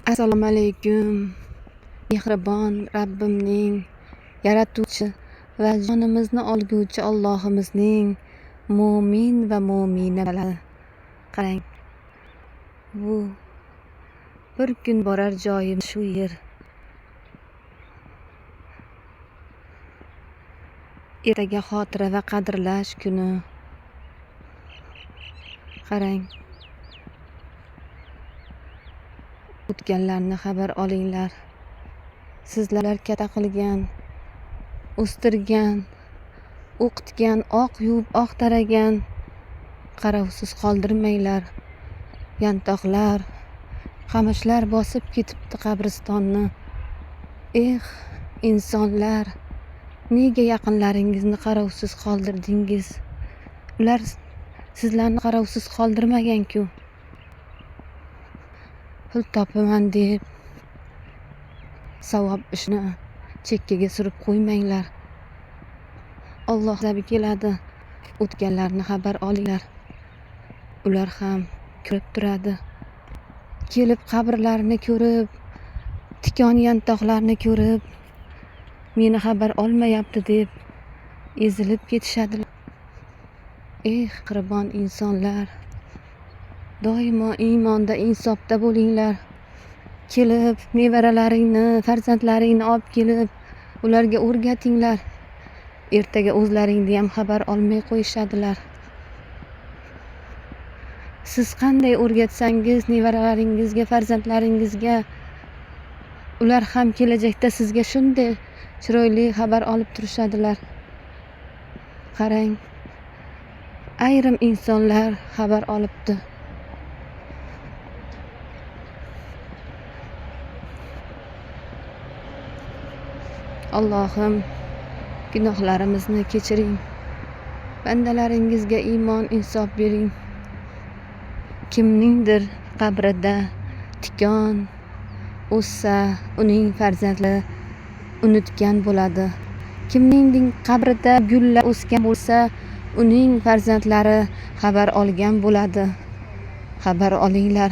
Assalomu alaykum. Mehribon Rabbimning, yaratuvchi va jonimizni olguvchi Allohimizning mo'min va mo'minalar. Qarang, bu bir kun borar joyim shu yer. Ertaga xotira va qadrlash kuni. Qarang, o'tganlarni xabar olinglar. Sizlar katta qilgan, o'stirgan, o'qitgan, oq yuvib oq taragan, qarovsiz qoldirmanglar. Yantoqlar, qamishlar bosib ketibdi qabristonni. Insonlar, nega yaqinlaringizni qarovsiz qoldirdingiz? Ular sizlarni qarovsiz qoldirmagan-ku. Pul topaman deb savob ishni chekkaga surib qo'ymanglar. Alloh azabi keladi. O'tganlarni xabar olinglar. Ular ham ko'rib turadi. Kelib qabrlarni ko'rib, tikon yantoqlarni ko'rib, meni xabar olmayapti deb ezilib ketishadilar. Qurbon insonlar, doimo iymonda, insofda bo'linglar. Kelib nevaralaringni, farzandlaringni olib kelib, ularga o'rgatinglar. Ertaga o'zlaringni ham xabar olmay qo'yishadilar. Siz qanday o'rgatsangiz nevaralaringizga, farzandlaringizga, ular ham kelajakda sizga shunday chiroyli xabar olib turishadilar. Qarang, ayrim insonlar xabar olibdi. Allohim, gunohlarimizni kechiring. Bandalaringizga iymon, insof bering. Kimningdir qabrida tikon o'ssa, uning farzandlari unutgan bo'ladi. Kimningdir qabrida gullar o'sgan bo'lsa, uning farzandlari xabar olgan bo'ladi. Xabar olinglar.